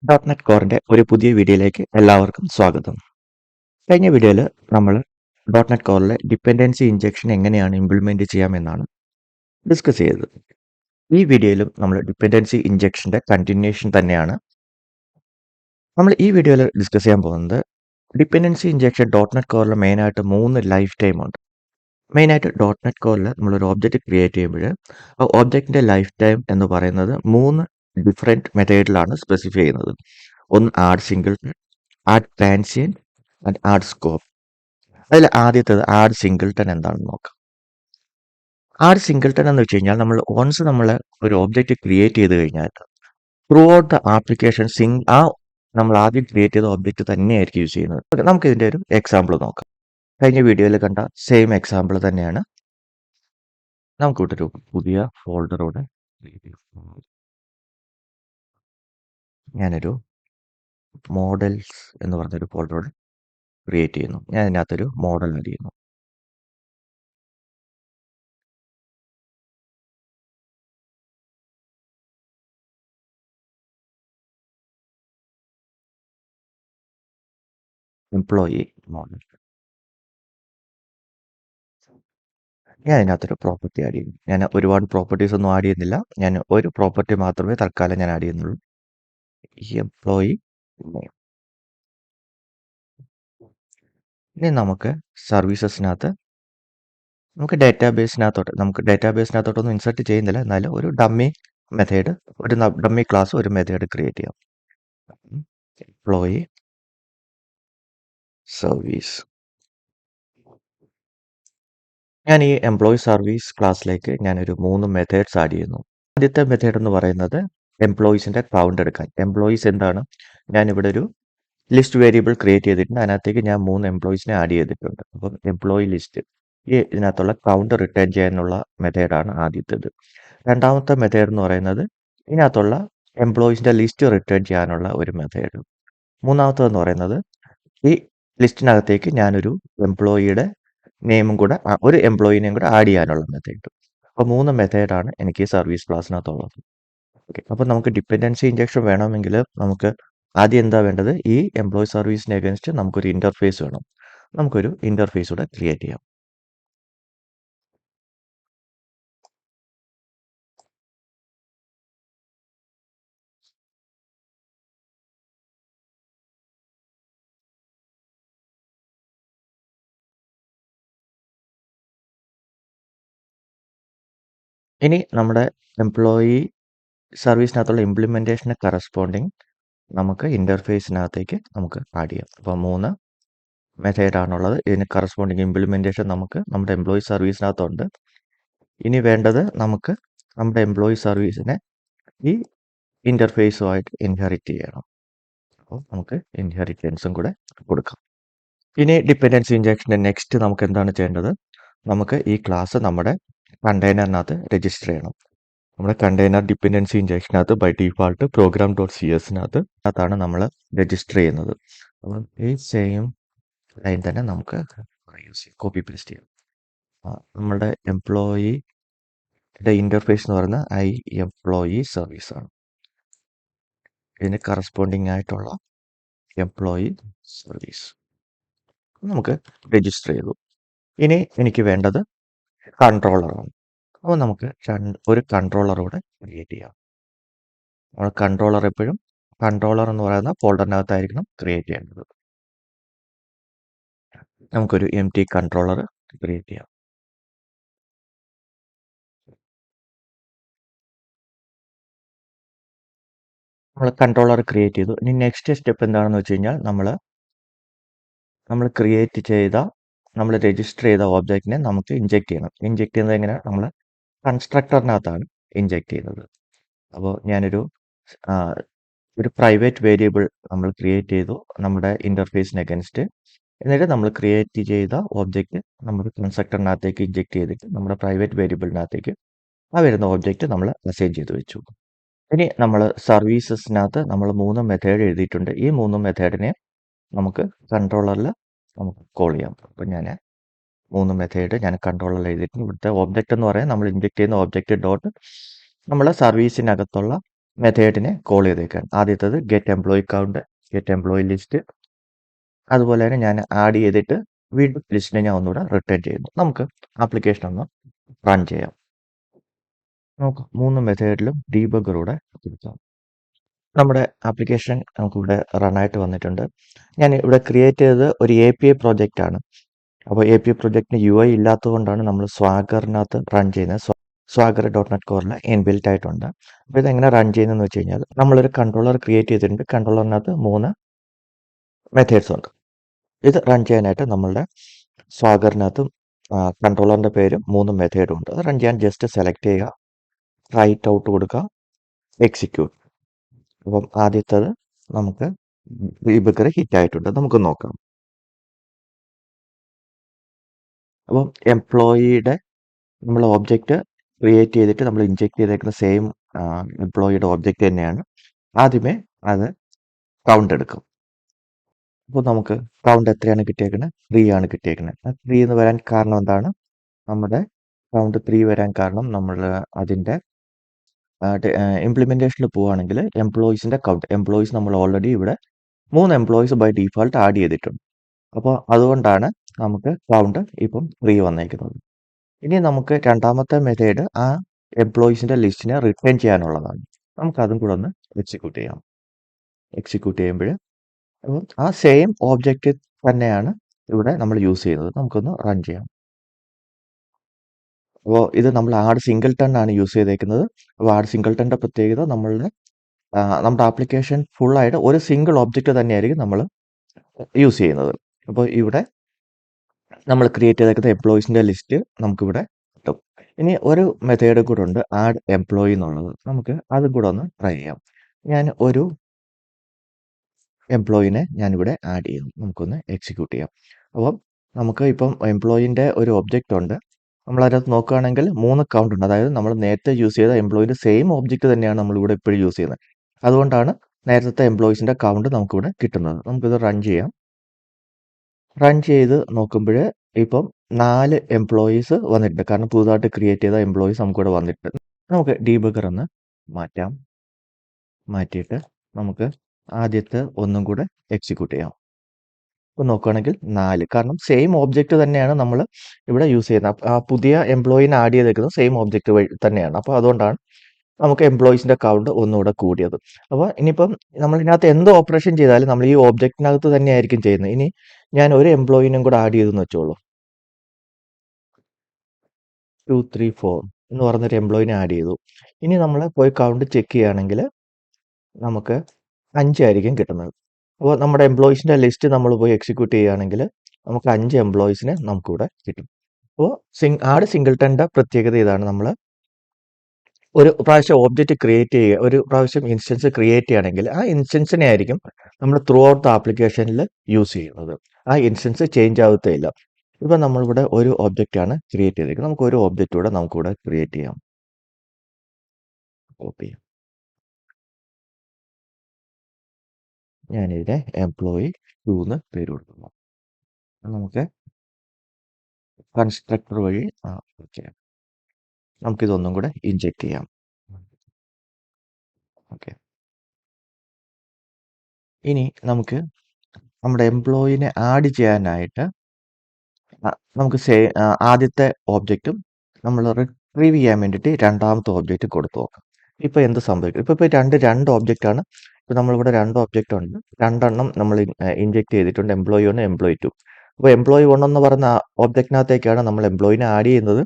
Dot കോറിന്റെ ഒരു പുതിയ വീഡിയോയിലേക്ക് എല്ലാവർക്കും സ്വാഗതം. കഴിഞ്ഞ വീഡിയോയിൽ നമ്മൾ ഡോട്ട് കോറിലെ ഡിപ്പെൻഡൻസി ഇഞ്ചക്ഷൻ എങ്ങനെയാണ് ഇംപ്ലിമെന്റ് ചെയ്യാമെന്നാണ് ഡിസ്കസ് ചെയ്തത്. ഈ വീഡിയോയിലും നമ്മൾ ഡിപ്പെൻഡൻസി ഇഞ്ചക്ഷന്റെ കണ്ടിന്യൂഷൻ തന്നെയാണ്. നമ്മൾ ഈ വീഡിയോയിൽ ഡിസ്കസ് ചെയ്യാൻ പോകുന്നത് ഡിപ്പെൻഡൻസി ഇഞ്ചക്ഷൻ ഡോട്ട് കോറിൽ മെയിനായിട്ട് 3 ലൈഫ് ടൈം ഉണ്ട്. മെയിനായിട്ട് ഡോട്ട് കോറിൽ നമ്മളൊരു ഓബ്ജക്റ്റ് ക്രിയേറ്റ് ചെയ്യുമ്പോൾ ആ ഓബ്ജക്റ്റിന്റെ ലൈഫ് ടൈം എന്ന് പറയുന്നത് 3 ഡിഫറെൻറ്റ് മെത്തേഡിലാണ് സ്പെസിഫൈ ചെയ്യുന്നത്. ഒന്ന് add single, add transient and add scope. അതിൽ ആദ്യത്തേത് ആഡ് സിംഗിൾട്ടൺ എന്താണെന്ന് നോക്കാം. ആഡ് സിംഗിൾട്ടൺ എന്ന് വെച്ച് കഴിഞ്ഞാൽ നമ്മൾ ഒരു ഒബ്ജക്റ്റ് ക്രിയേറ്റ് ചെയ്ത് കഴിഞ്ഞാൽ ത്രൂ ഔട്ട് ദ ആപ്ലിക്കേഷൻ നമ്മൾ ആദ്യം ക്രിയേറ്റ് ചെയ്ത ഒബ്ജക്റ്റ് തന്നെയായിരിക്കും യൂസ് ചെയ്യുന്നത്. നമുക്ക് ഇതിന്റെ ഒരു എക്സാമ്പിൾ നോക്കാം. കഴിഞ്ഞ വീഡിയോയിൽ കണ്ട സെയിം എക്സാമ്പിൾ തന്നെയാണ്. നമുക്ക് ഇവിടെ ഒരു പുതിയ ഫോൾഡറോടെ ഞാനൊരു മോഡൽസ് എന്ന് പറഞ്ഞൊരു ഫോൾഡറോടെ ക്രിയേറ്റ് ചെയ്യുന്നു. ഞാൻ ഇതിനകത്തൊരു മോഡൽ ആഡ് ചെയ്യുന്നു. Employee model. ഞാൻ അതിനകത്തൊരു പ്രോപ്പർട്ടി ആഡ് ചെയ്യുന്നു. ഞാൻ ഒരുപാട് പ്രോപ്പർട്ടീസ് ഒന്നും ആഡ് ചെയ്യുന്നില്ല. ഞാൻ ഒരു പ്രോപ്പർട്ടി മാത്രമേ തൽക്കാലം ഞാൻ ആഡ് ചെയ്യുന്നുള്ളൂ. ഈ എംപ്ലോയി നെയിം. ഇനി നമുക്ക് സർവീസസിനകത്ത് നമുക്ക് ഡേറ്റാബേസിനകത്തോട്ടൊന്നും ഇൻസർട്ട് ചെയ്യുന്നില്ല. എന്നാലും ഒരു ഡമ്മി മെത്തേഡ്, ഒരു ഡമ്മി ക്ലാസ്, ഒരു മെത്തേഡ് ക്രിയേറ്റ് ചെയ്യാം. Employee service. ഞാൻ ഈ എംപ്ലോയി സർവീസ് ക്ലാസ്സിലേക്ക് ഞാനൊരു 3 മെത്തേഡ്സ് ആഡ് ചെയ്യുന്നു. ആദ്യത്തെ മെത്തേഡ് എന്ന് പറയുന്നത് എംപ്ലോയീസിന്റെ കൗണ്ട് എടുക്കാൻ. എംപ്ലോയീസ് എന്താണ്? ഞാനിവിടെ ഒരു ലിസ്റ്റ് വേരിയബിൾ ക്രിയേറ്റ് ചെയ്തിട്ടുണ്ട്. അതിനകത്തേക്ക് ഞാൻ 3 എംപ്ലോയീസിനെ ആഡ് ചെയ്തിട്ടുണ്ട്. അപ്പം എംപ്ലോയി ലിസ്റ്റ് ഇതിനകത്തുള്ള കൗണ്ട് റിട്ടേൺ ചെയ്യാനുള്ള മെത്തേഡാണ് ആദ്യത്തേത്. രണ്ടാമത്തെ മെത്തേഡ് എന്ന് പറയുന്നത് ഇതിനകത്തുള്ള എംപ്ലോയീസിന്റെ ലിസ്റ്റ് റിട്ടേൺ ചെയ്യാനുള്ള ഒരു മെത്തേഡ്. മൂന്നാമത്തേതെന്ന് പറയുന്നത് ഈ ലിസ്റ്റിനകത്തേക്ക് ഞാനൊരു എംപ്ലോയിയുടെ നെയിമും കൂടെ ഒരു എംപ്ലോയിനെയും കൂടെ ആഡ് ചെയ്യാനുള്ള മെത്തേഡ്. അപ്പോൾ 3 മെത്തേഡാണ് എനിക്ക് ഈ സർവീസ് ക്ലാസ്സിനകത്തുള്ളത്. ഓക്കെ, അപ്പോൾ നമുക്ക് ഡിപ്പെൻഡൻസി ഇഞ്ചക്ഷൻ വേണമെങ്കിൽ നമുക്ക് ആദ്യം എന്താ വേണ്ടത്? ഈ എംപ്ലോയി സർവീസിന് അഗേൻസ്റ്റ് നമുക്കൊരു ഇന്റർഫേസ് വേണം. നമുക്കൊരു ഇന്റർഫേസ് കൂടെ ക്രിയേറ്റ് ചെയ്യാം. ഇനി നമ്മുടെ എംപ്ലോയി സർവീസിനകത്തുള്ള ഇംപ്ലിമെന്റേഷന് കറസ്പോണ്ടിങ് നമുക്ക് ഇന്റർഫേസിനകത്തേക്ക് നമുക്ക് ആഡ് ചെയ്യാം. അപ്പോൾ 3 മെത്തേഡാണുള്ളത്. ഇതിന് കറസ്പോണ്ടിങ് ഇംപ്ലിമെന്റേഷൻ നമുക്ക് നമ്മുടെ എംപ്ലോയി സർവീസിനകത്തുണ്ട്. ഇനി വേണ്ടത് നമുക്ക് നമ്മുടെ എംപ്ലോയി സർവീസിനെ ഈ ഇന്റർഫേസുമായിട്ട് ഇൻഹെറിറ്റ് ചെയ്യണം. അപ്പോൾ നമുക്ക് ഇൻഹെറിറ്റൻസും കൂടെ കൊടുക്കാം. ഇനി ഡിപ്പെൻഡൻസി ഇഞ്ചക്ഷൻ്റെ നെക്സ്റ്റ് നമുക്ക് എന്താണ് ചെയ്യേണ്ടത്? നമുക്ക് ഈ ക്ലാസ് നമ്മുടെ കണ്ടെയ്നറിനകത്ത് രജിസ്റ്റർ ചെയ്യണം. നമ്മുടെ കണ്ടെയ്നർ ഡിപ്പെൻഡൻസി ഇഞ്ചക്ഷനകത്ത് ബൈ ഡിഫാൾട്ട് program.cs അകത്താണ് നമ്മൾ രജിസ്റ്റർ ചെയ്യുന്നത്. അപ്പം ഈ സെയിം ലൈൻ തന്നെ നമുക്ക് കോപ്പി പേസ്റ്റ് ചെയ്യാം. നമ്മുടെ എംപ്ലോയിയുടെ ഇന്റർഫേസ് എന്ന് പറയുന്നത് എംപ്ലോയി സർവീസ് ആണ്. ഇതിന് കറസ്പോണ്ടിങ് ആയിട്ടുള്ള എംപ്ലോയി സർവീസ് നമുക്ക് രജിസ്റ്റർ ചെയ്തു. ഇനി എനിക്ക് വേണ്ടത് കൺട്രോളറാണ്. അപ്പോൾ നമുക്ക് ഒരു കൺട്രോളർ കൂടെ ക്രിയേറ്റ് ചെയ്യാം. നമ്മൾ കൺട്രോളർ എപ്പോഴും കൺട്രോളർ എന്ന് പറയുന്ന ഫോൾഡറിനകത്തായിരിക്കണം ക്രിയേറ്റ് ചെയ്യേണ്ടത്. നമുക്കൊരു empty കൺട്രോളർ ക്രിയേറ്റ് ചെയ്യാം. നമ്മൾ കൺട്രോളർ ക്രിയേറ്റ് ചെയ്തു. ഇനി നെക്സ്റ്റ് സ്റ്റെപ്പ് എന്താണെന്ന് വെച്ച് കഴിഞ്ഞാൽ നമ്മൾ ക്രിയേറ്റ് ചെയ്ത നമ്മൾ രജിസ്റ്റർ ചെയ്ത ഓബ്ജക്റ്റിനെ നമുക്ക് ഇഞ്ചെക്ട് ചെയ്യണം. ഇഞ്ചെക്ട് ചെയ്യുന്നത് എങ്ങനെയാണ്? നമ്മൾ കൺസ്ട്രക്ടറിനകത്താണ് ഇഞ്ചെക്ട് ചെയ്യുന്നത്. അപ്പോൾ ഞാനൊരു ഒരു പ്രൈവറ്റ് വേരിയബിൾ നമ്മൾ ക്രിയേറ്റ് ചെയ്തു നമ്മുടെ ഇന്റർഫേസിന് അഗൻസ്റ്റ്. എന്നിട്ട് നമ്മൾ ക്രിയേറ്റ് ചെയ്ത ഓബ്ജക്റ്റ് നമ്മുടെ കൺസ്ട്രക്ടറിനകത്തേക്ക് ഇഞ്ചെക്ട് ചെയ്തിട്ട് നമ്മുടെ പ്രൈവറ്റ് വേരിയബിളിനകത്തേക്ക് ആ വരുന്ന ഓബ്ജക്റ്റ് നമ്മൾ അസൈൻ ചെയ്ത് വെച്ചു. ഇനി നമ്മൾ സർവീസസിനകത്ത് നമ്മൾ 3 മെത്തേഡ് എഴുതിയിട്ടുണ്ട്. ഈ 3 മെത്തേഡിനെ നമുക്ക് കൺട്രോളറിൽ നമുക്ക് കോൾ ചെയ്യാം. അപ്പം ഞാൻ 3 മെത്തേഡ് ഞാൻ കൺട്രോളറിൽ എഴുതിയിട്ടുണ്ട്. ഇവിടുത്തെ ഓബ്ജക്റ്റ് എന്ന് പറയാൻ നമ്മൾ ഇഞ്ചെക്ട് ചെയ്യുന്ന ഓബ്ജക്റ്റ് ഡോട്ട് നമ്മളെ സർവീസിനകത്തുള്ള മെത്തേഡിനെ കോൾ ചെയ്തേക്കാണ്. ആദ്യത്തേത് get employee count, get employee list. അതുപോലെ തന്നെ ഞാൻ ആഡ് ചെയ്തിട്ട് വീണ്ടും ലിസ്റ്റിനെ ഞാൻ ഒന്നുകൂടെ റിട്ടേൺ ചെയ്യുന്നു. നമുക്ക് ആപ്ലിക്കേഷൻ ഒന്ന് റൺ ചെയ്യാം. നമുക്ക് 3 മെത്തേഡിലും ഡീബഗറൂടെ കൊടുക്കാം. നമ്മുടെ ആപ്ലിക്കേഷൻ നമുക്കിവിടെ റൺ ആയിട്ട് വന്നിട്ടുണ്ട്. ഞാൻ ഇവിടെ ക്രിയേറ്റ് ചെയ്തത് ഒരു API പ്രോജക്റ്റ് ആണ്. അപ്പോൾ API പ്രോജക്റ്റിന് UI ഇല്ലാത്തതുകൊണ്ടാണ് നമ്മൾ സ്വാഗറിനകത്ത് റൺ ചെയ്യുന്നത്. സ്വാഗർ .NET കോറിൽ ഇൻബിൽറ്റ് ആയിട്ടുണ്ട്. അപ്പോൾ ഇതെങ്ങനെ റൺ ചെയ്യുന്നതെന്ന് വെച്ച് കഴിഞ്ഞാൽ നമ്മളൊരു കൺട്രോളർ ക്രിയേറ്റ് ചെയ്തിട്ടുണ്ട്. കൺട്രോളറിനകത്ത് 3 മെത്തേഡ്സ് ഉണ്ട്. ഇത് റൺ ചെയ്യാനായിട്ട് നമ്മളുടെ സ്വാഗറിനകത്ത് കൺട്രോളറിൻ്റെ പേരും 3 മെത്തേഡും ഉണ്ട്. അത് റൺ ചെയ്യാൻ ജസ്റ്റ് സെലക്ട് ചെയ്യുക, റൈറ്റ് ഔട്ട് കൊടുക്കുക, എക്സിക്യൂട്ട്. അപ്പം ആദ്യത്തേത് നമുക്ക് ഡീബഗർ ഹിറ്റ് ആയിട്ടുണ്ട്. നമുക്ക് നോക്കാം. അപ്പം എംപ്ലോയിയുടെ നമ്മൾ ഓബ്ജക്റ്റ് ക്രിയേറ്റ് ചെയ്തിട്ട് നമ്മൾ ഇൻജെക്ട് ചെയ്തേക്കുന്ന സെയിം എംപ്ലോയിയുടെ ഓബ്ജക്റ്റ് തന്നെയാണ്. ആദ്യമേ അത് കൗണ്ട് എടുക്കും. അപ്പോൾ നമുക്ക് കൗണ്ട് എത്രയാണ് കിട്ടിയേക്കുന്നത്? 3 ആണ് കിട്ടിയേക്കുന്നത്. ആ 3 എന്ന് വരാൻ കാരണം എന്താണ്? നമ്മുടെ കൗണ്ട് 3 വരാൻ കാരണം നമ്മൾ അതിൻ്റെ ഇംപ്ലിമെൻറ്റേഷനിൽ പോവുകയാണെങ്കിൽ എംപ്ലോയീസിൻ്റെ കൗണ്ട്, എംപ്ലോയീസ് നമ്മൾ ഓൾറെഡി ഇവിടെ 3 എംപ്ലോയീസ് ബൈ ഡീഫോൾട്ട് ആഡ് ചെയ്തിട്ടുണ്ട്. അപ്പോൾ അതുകൊണ്ടാണ് നമുക്ക് കൗണ്ട് ഇപ്പം 3 വന്നേക്കുന്നത്. ഇനി നമുക്ക് രണ്ടാമത്തെ മെത്തേഡ് ആ എംപ്ലോയീസിൻ്റെ ലിസ്റ്റിനെ റിട്ടേൺ ചെയ്യാനുള്ളതാണ്. നമുക്കതും കൂടെ ഒന്ന് എക്സിക്യൂട്ട് ചെയ്യാം. എക്സിക്യൂട്ട് ചെയ്യുമ്പോൾ അപ്പം ആ സെയിം ഓബ്ജക്റ്റ് തന്നെയാണ് ഇവിടെ നമ്മൾ യൂസ് ചെയ്യുന്നത്. നമുക്കൊന്ന് റൺ ചെയ്യാം. അപ്പോൾ ഇത് നമ്മൾ ആഡ് സിംഗിൾട്ടൺ ആണ് യൂസ് ചെയ്തേക്കുന്നത്. അപ്പോൾ ആഡ് സിംഗിൾട്ടൻ്റെ പ്രത്യേകത നമ്മുടെ ആപ്ലിക്കേഷൻ ഫുള്ളായിട്ട് ഒരു സിംഗിൾ ഒബ്ജക്റ്റ് തന്നെയായിരിക്കും നമ്മൾ യൂസ് ചെയ്യുന്നത്. അപ്പോൾ ഇവിടെ നമ്മൾ ക്രിയേറ്റ് ചെയ്തേക്കുന്ന എംപ്ലോയീസിൻ്റെ ലിസ്റ്റ് നമുക്കിവിടെ കിട്ടും. ഇനി ഒരു മെത്തേഡ് കൂടെ ഉണ്ട്, ആഡ് എംപ്ലോയി എന്നുള്ളത്. നമുക്ക് അതും കൂടെ ഒന്ന് ട്രൈ ചെയ്യാം. ഞാൻ ഒരു എംപ്ലോയിനെ ഞാനിവിടെ ആഡ് ചെയ്യുന്നു. നമുക്കൊന്ന് എക്സിക്യൂട്ട് ചെയ്യാം. അപ്പം നമുക്ക് ഇപ്പം എംപ്ലോയിൻ്റെ ഒരു ഒബ്ജക്റ്റ് ഉണ്ട്. നമ്മളതിനകത്ത് നോക്കുകയാണെങ്കിൽ 3 കൗണ്ട് ഉണ്ട്. അതായത് നമ്മൾ നേരത്തെ യൂസ് ചെയ്ത എംപ്ലോയിൻ്റെ സെയിം ഒബ്ജക്റ്റ് തന്നെയാണ് നമ്മളിവിടെ ഇപ്പോഴും യൂസ് ചെയ്യുന്നത്. അതുകൊണ്ടാണ് നേരത്തെ എംപ്ലോയീസിൻ്റെ കൗണ്ട് നമുക്കിവിടെ കിട്ടുന്നത്. നമുക്കിത് റൺ ചെയ്യാം. റൺ ചെയ്ത് നോക്കുമ്പോൾ ഇപ്പം 4 എംപ്ലോയീസ് വന്നിട്ടുണ്ട്. കാരണം പുതുതായിട്ട് ക്രിയേറ്റ് ചെയ്ത എംപ്ലോയീസ് നമുക്കിവിടെ വന്നിട്ടുണ്ട്. നമുക്ക് ഡീബഗർ ഒന്ന് മാറ്റിയിട്ട് നമുക്ക് ആദ്യത്തെ ഒന്നും കൂടെ എക്സിക്യൂട്ട് ചെയ്യാം. ഇപ്പോൾ നോക്കുകയാണെങ്കിൽ 4, കാരണം സെയിം ഓബ്ജക്റ്റ് തന്നെയാണ് നമ്മൾ ഇവിടെ യൂസ് ചെയ്യുന്നത്. ആ പുതിയ എംപ്ലോയിനെ ആഡ് ചെയ്തേക്കുന്നത് സെയിം ഓബ്ജക്റ്റ് വഴി തന്നെയാണ്. അപ്പോൾ അതുകൊണ്ടാണ് നമുക്ക് എംപ്ലോയീസിൻ്റെ കൗണ്ട് ഒന്നുകൂടെ കൂടിയത്. അപ്പോൾ ഇനിയിപ്പം നമ്മൾ ഇതിനകത്ത് എന്ത് ഓപ്പറേഷൻ ചെയ്താലും നമ്മൾ ഈ ഓബ്ജക്റ്റിനകത്ത് തന്നെയായിരിക്കും ചെയ്യുന്നത്. ഇനി ഞാൻ ഒരു എംപ്ലോയിനും കൂടെ ആഡ് ചെയ്തെന്ന് വെച്ചോളൂ. 2, 3, 4 എന്ന് പറഞ്ഞൊരു എംപ്ലോയിനെ ആഡ് ചെയ്തു. ഇനി നമ്മൾ പോയി കൗണ്ട് ചെക്ക് ചെയ്യുകയാണെങ്കിൽ നമുക്ക് 5 ആയിരിക്കും കിട്ടുന്നത്. അപ്പോൾ നമ്മുടെ എംപ്ലോയീസിൻ്റെ ലിസ്റ്റ് നമ്മൾ പോയി എക്സിക്യൂട്ട് ചെയ്യുകയാണെങ്കിൽ നമുക്ക് 5 എംപ്ലോയീസിനെ നമുക്കിവിടെ കിട്ടും. അപ്പോൾ ആഡ് സിംഗിൾട്ടൻ്റെ പ്രത്യേകത ഇതാണ്. നമ്മൾ ഒരു പ്രാവശ്യം ഓബ്ജക്റ്റ് ക്രിയേറ്റ് ചെയ്യുക, ഒരു പ്രാവശ്യം ഇൻസ്റ്റൻസ് ക്രിയേറ്റ് ചെയ്യുകയാണെങ്കിൽ ആ ഇൻസ്റ്റൻസിനെ ആയിരിക്കും നമ്മൾ ത്രൂ ഔട്ട് ദ ആപ്ലിക്കേഷനിൽ യൂസ് ചെയ്യുന്നത്. ആ ഇൻസ്റ്റൻസ് ചേഞ്ച് ആവത്തേയില്ല. ഇപ്പം നമ്മളിവിടെ ഒരു ഒബ്ജക്റ്റാണ് ക്രിയേറ്റ് ചെയ്തേക്കുന്നത്. നമുക്ക് ഒരു ഒബ്ജക്റ്റ് കൂടെ നമുക്കിവിടെ ക്രിയേറ്റ് ചെയ്യാം. കോപ്പി ചെയ്യാം. ഞാനിതിനെ എംപ്ലോയി 2 എന്ന് പേര് കൊടുക്കുന്നു. നമുക്ക് കൺസ്ട്രക്ടർ വഴി ഓക്കെ, നമുക്കിതൊന്നും കൂടെ ഇൻജെക്റ്റ് ചെയ്യാം. ഓക്കെ, ഇനി നമുക്ക് നമ്മുടെ എംപ്ലോയിനെ ആഡ് ചെയ്യാനായിട്ട് നമുക്ക് ആദ്യത്തെ ഓബ്ജക്റ്റും നമ്മൾ റിട്രീവ് ചെയ്യാൻ വേണ്ടിയിട്ട് രണ്ടാമത്തെ ഓബ്ജക്റ്റ് കൊടുത്തു നോക്കാം. ഇപ്പോൾ എന്ത് സംഭവിക്കും? ഇപ്പോൾ രണ്ട് ഓബ്ജക്റ്റാണ്. ഇപ്പോൾ നമ്മളിവിടെ 2 ഒബ്ജക്റ്റ് ഉണ്ട്. 2 എണ്ണം നമ്മൾ ഇൻജെക്ട് ചെയ്തിട്ടുണ്ട്, എംപ്ലോയി 1, എംപ്ലോയി 2. അപ്പോൾ എംപ്ലോയി 1 എന്ന് പറയുന്ന ഓബ്ജക്റ്റിനകത്തേക്കാണ് നമ്മൾ എംപ്ലോയിനെ ആഡ് ചെയ്യുന്നത്.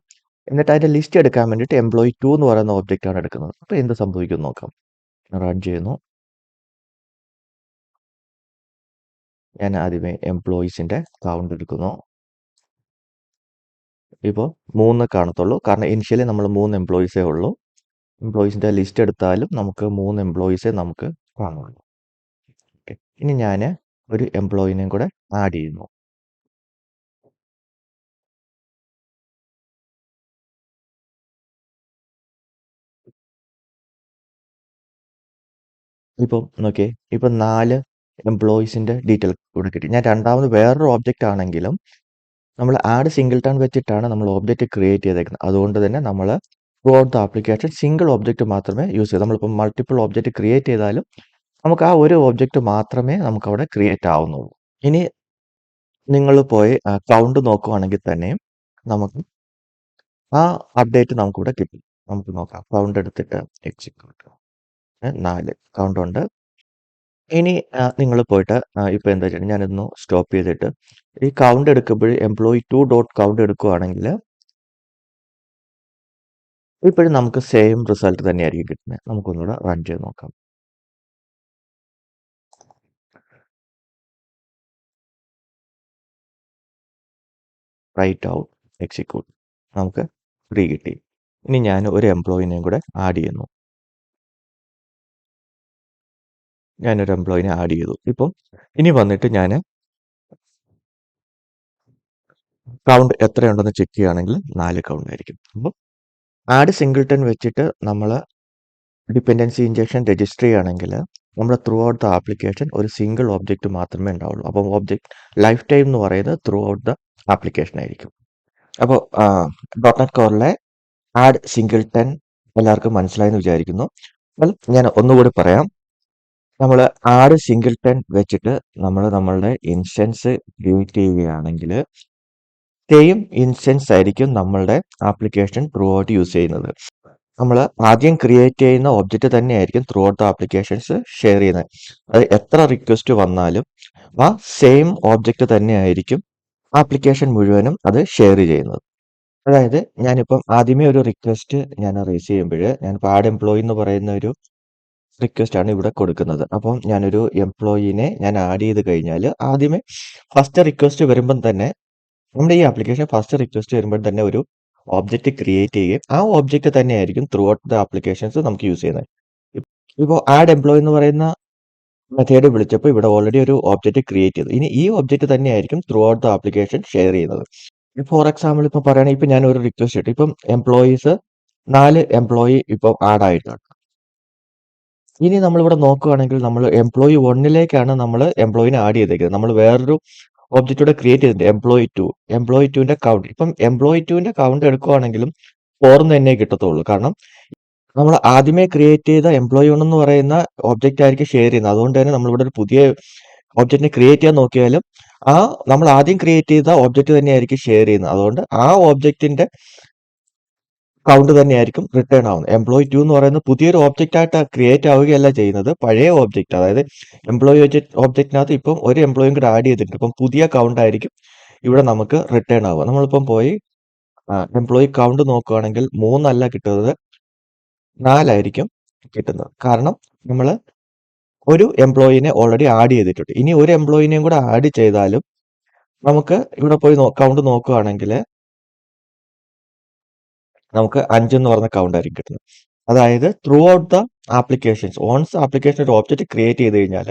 എന്നിട്ട് അതിൻ്റെ ലിസ്റ്റ് എടുക്കാൻ വേണ്ടിയിട്ട് എംപ്ലോയി 2 എന്ന് പറയുന്ന ഓബ്ജക്റ്റാണ് എടുക്കുന്നത്. അപ്പോൾ എന്ത് സംഭവിക്കും നോക്കാം. റൺ ചെയ്യുന്നു. ഞാൻ ആദ്യമേ എംപ്ലോയീസിൻ്റെ കൗണ്ട് എടുക്കുന്നു. ഇപ്പോൾ 3 കാണത്തുള്ളൂ, കാരണം ഇനിഷ്യലി നമ്മൾ 3 എംപ്ലോയീസേ ഉള്ളൂ. എംപ്ലോയീസിൻ്റെ ലിസ്റ്റ് എടുത്താലും നമുക്ക് 3 എംപ്ലോയീസേ നമുക്ക് കാണുള്ളൂ. ഓക്കെ, ഇനി ഞാൻ ഒരു എംപ്ലോയിനെയും കൂടെ ആഡ് ചെയ്യുന്നു. ഇപ്പം നോക്കിയേ, ഇപ്പം 4 എംപ്ലോയീസിൻ്റെ ഡീറ്റെയിൽ കൂടെ കിട്ടി. ഞാൻ രണ്ടാമത് വേറൊരു ഓബ്ജക്റ്റ് ആണെങ്കിലും നമ്മൾ ആഡ് സിംഗിൾട്ടൺ വെച്ചിട്ടാണ് നമ്മൾ ഓബ്ജക്റ്റ് ക്രിയേറ്റ് ചെയ്തേക്കുന്നത്. അതുകൊണ്ട് തന്നെ നമ്മൾ through out the application single object മാത്രമേ യൂസ് ചെയ്യൂ. നമ്മളിപ്പം മൾട്ടിപ്പിൾ ഒബ്ജക്റ്റ് ക്രിയേറ്റ് ചെയ്താലും നമുക്ക് ആ ഒരു ഒബ്ജക്റ്റ് മാത്രമേ നമുക്കവിടെ ക്രിയേറ്റ് ആവുന്നുള്ളൂ. ഇനി നിങ്ങൾ പോയി കൗണ്ട് നോക്കുവാണെങ്കിൽ തന്നെയും നമുക്ക് ആ അപ്ഡേറ്റ് നമുക്കിവിടെ കിട്ടും. നമുക്ക് നോക്കാം. കൗണ്ട് എടുത്തിട്ട് എക്സിക്യൂട്ട് 4 കൗണ്ട് ഉണ്ട്. ഇനി നിങ്ങൾ പോയിട്ട് ഇപ്പൊ എന്താ ചെയ്യണം, ഞാനിതൊന്ന് സ്റ്റോപ്പ് ചെയ്തിട്ട് ഈ കൗണ്ട് എടുക്കുമ്പോൾ എംപ്ലോയി 2 ഡോട്ട് കൗണ്ട് എടുക്കുകയാണെങ്കിൽ ഇപ്പോഴും നമുക്ക് സെയിം റിസൾട്ട് തന്നെയായിരിക്കും കിട്ടുന്നത്. നമുക്കൊന്നുകൂടെ റൺ ചെയ്ത് നോക്കാം. റൈറ്റ് ഔട്ട് എക്സിക്യൂട്ട് നമുക്ക് 3 കിട്ടി. ഇനി ഞാൻ ഒരു എംപ്ലോയിനെയും കൂടെ ആഡ് ചെയ്യുന്നു. ഞാനൊരു എംപ്ലോയിനെ ആഡ് ചെയ്തു. ഇപ്പം ഇനി വന്നിട്ട് ഞാൻ കൗണ്ട് എത്രയുണ്ടെന്ന് ചെക്ക് ചെയ്യുകയാണെങ്കിൽ 4 കൗണ്ട് ആയിരിക്കും. അപ്പം ആഡ് സിംഗിൾട്ടൺ വെച്ചിട്ട് നമ്മൾ ഡിപ്പെൻഡൻസി ഇഞ്ചക്ഷൻ രജിസ്റ്റർ ചെയ്യുകയാണെങ്കിൽ നമ്മുടെ ത്രൂ ഔട്ട് ദ ആപ്ലിക്കേഷൻ ഒരു സിംഗിൾ ഒബ്ജക്റ്റ് മാത്രമേ ഉണ്ടാവുള്ളൂ. അപ്പം ഒബ്ജക്റ്റ് ലൈഫ് ടൈം എന്ന് പറയുന്നത് ത്രൂ ഔട്ട് ദ ആപ്ലിക്കേഷൻ ആയിരിക്കും. അപ്പോൾ .NET കോറിലെ ആഡ് സിംഗിൾട്ടൺ എല്ലാവർക്കും മനസ്സിലായെന്ന് വിചാരിക്കുന്നു. അപ്പോൾ ഞാൻ ഒന്നുകൂടി പറയാം. നമ്മൾ ആഡ് സിംഗിൾട്ടൺ വെച്ചിട്ട് നമ്മൾ നമ്മളുടെ ഇൻസ്റ്റൻസ് ക്രിയേറ്റ് ചെയ്യുകയാണെങ്കിൽ സെയിം ഇൻസ്റ്റൻസ് ആയിരിക്കും നമ്മളുടെ ആപ്ലിക്കേഷൻ ത്രൂ ഔട്ട് യൂസ് ചെയ്യുന്നത്. നമ്മൾ ആദ്യം ക്രിയേറ്റ് ചെയ്യുന്ന ഒബ്ജക്റ്റ് തന്നെയായിരിക്കും throughout the applications share ചെയ്യുന്നത്. അത് എത്ര റിക്വസ്റ്റ് വന്നാലും ആ സെയിം ഒബ്ജക്റ്റ് തന്നെയായിരിക്കും ആപ്ലിക്കേഷൻ മുഴുവനും അത് ഷെയർ ചെയ്യുന്നത്. അതായത് ഞാനിപ്പം ആദ്യമേ ഒരു റിക്വസ്റ്റ് ഞാൻ റേസ് ചെയ്യുമ്പോൾ ഞാനിപ്പോൾ ആഡ് എംപ്ലോയി എന്ന് പറയുന്ന ഒരു റിക്വസ്റ്റ് ആണ് ഇവിടെ കൊടുക്കുന്നത്. അപ്പം ഞാനൊരു എംപ്ലോയിനെ ഞാൻ ആഡ് ചെയ്ത് കഴിഞ്ഞാൽ ആദ്യമേ ഫസ്റ്റ് റിക്വസ്റ്റ് വരുമ്പം തന്നെ നമ്മുടെ ഈ ആപ്ലിക്കേഷൻ ഫസ്റ്റ് റിക്വസ്റ്റ് വരുമ്പോൾ തന്നെ ഒരു ഒബ്ജക്റ്റ് ക്രിയേറ്റ് ചെയ്യുകയും ആ ഒബ്ജക്റ്റ് തന്നെയായിരിക്കും ത്രൂ ഔട്ട് ദ ആപ്ലിക്കേഷൻസ് നമുക്ക് യൂസ് ചെയ്യുന്നത്. ഇപ്പോൾ ആഡ് എംപ്ലോയി എന്ന് പറയുന്ന മെത്തേഡ് വിളിച്ചപ്പോൾ ഇവിടെ ഓൾറെഡി ഒരു ഒബ്ജക്റ്റ് ക്രിയേറ്റ് ചെയ്തു. ഇനി ഈ ഒബ്ജക്റ്റ് തന്നെയായിരിക്കും throughout the application share ചെയ്യുന്നത്. ഫോർ എക്സാമ്പിൾ ഇപ്പൊ പറയുകയാണെങ്കിൽ ഇപ്പൊ ഞാൻ ഒരു റിക്വസ്റ്റ് ഇട്ടു. ഇപ്പം എംപ്ലോയീസ് 4 എംപ്ലോയി ഇപ്പം ആഡ് ആയിട്ടുണ്ട്. ഇനി നമ്മളിവിടെ നോക്കുകയാണെങ്കിൽ നമ്മൾ എംപ്ലോയി 1ലേക്കാണ് നമ്മൾ എംപ്ലോയിനെ ആഡ് ചെയ്തേക്കുന്നത്. നമ്മൾ വേറൊരു ഒബ്ജക്റ്റ് ഇവിടെ ക്രിയേറ്റ് ചെയ്തിട്ടുണ്ട് എംപ്ലോയി 2. എംപ്ലോയി 2ന്റെ കൗണ്ട് ഇപ്പം എംപ്ലോയി 2ന്റെ കൗണ്ട് എടുക്കുകയാണെങ്കിലും 4 തന്നെ കിട്ടത്തുള്ളൂ. കാരണം നമ്മൾ ആദ്യമേ ക്രിയേറ്റ് ചെയ്ത എംപ്ലോയി 1 എന്ന് പറയുന്ന ഒബ്ജക്റ്റ് ആയിരിക്കും ഷെയർ ചെയ്യുന്നത്. അതുകൊണ്ട് തന്നെ നമ്മളിവിടെ ഒരു പുതിയ ഒബ്ജക്റ്റിനെ ക്രിയേറ്റ് ചെയ്യാൻ നോക്കിയാലും ആ നമ്മൾ ആദ്യം ക്രിയേറ്റ് ചെയ്ത ഒബ്ജക്റ്റ് തന്നെയായിരിക്കും ഷെയർ ചെയ്യുന്നത്. അതുകൊണ്ട് ആ ഒബ്ജക്റ്റിന്റെ കൗണ്ട് തന്നെയായിരിക്കും റിട്ടേൺ ആവുന്നത്. എംപ്ലോയി 2 എന്ന് പറയുന്നത് പുതിയൊരു ഒബ്ജക്റ്റ് ആയിട്ട് ക്രിയേറ്റ് ആവുകയല്ല ചെയ്യുന്നത്. പഴയ ഒബ്ജക്റ്റ്, അതായത് എംപ്ലോയി ഒബ്ജക്റ്റിനകത്ത് ഇപ്പം ഒരു എംപ്ലോയിയും കൂടെ ആഡ് ചെയ്തിട്ടുണ്ട്. ഇപ്പം പുതിയ കൗണ്ട് ആയിരിക്കും ഇവിടെ നമുക്ക് റിട്ടേൺ ആവുക. നമ്മളിപ്പം പോയി എംപ്ലോയി കൗണ്ട് നോക്കുകയാണെങ്കിൽ 3 അല്ല കിട്ടുന്നത്, 4 ആയിരിക്കും കിട്ടുന്നത്. കാരണം നമ്മൾ ഒരു എംപ്ലോയിനെ ഓൾറെഡി ആഡ് ചെയ്തിട്ടുണ്ട്. ഇനി ഒരു എംപ്ലോയിനെയും കൂടെ ആഡ് ചെയ്താലും നമുക്ക് ഇവിടെ പോയി കൗണ്ട് നോക്കുകയാണെങ്കിൽ നമുക്ക് 5 എന്ന് പറഞ്ഞ കൗണ്ട് ആയിരിക്കും കിട്ടുന്നത്. അതായത് throughout the applications once application ഒരു ഒബ്ജക്റ്റ് ക്രിയേറ്റ് ചെയ്ത് കഴിഞ്ഞാൽ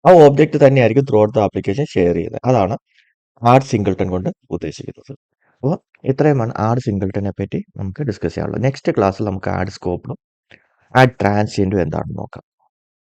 ആ ഒബ്ജക്റ്റ് തന്നെയായിരിക്കും throughout the application share ചെയ്യുന്നത്. അതാണ് ആഡ് സിംഗിൾട്ടൺ കൊണ്ട് ഉദ്ദേശിക്കുന്നത്. അപ്പോൾ ഇത്രയുമാണ് ആഡ് സിംഗിൾട്ടനെ പറ്റി നമുക്ക് ഡിസ്കസ് ചെയ്യാനുള്ളത്. നെക്സ്റ്റ് ക്ലാസ്സിൽ നമുക്ക് ആഡ് സ്കോപ്പും ആഡ് ട്രാൻസിയൻറ്റും എന്താണെന്ന് നോക്കാം.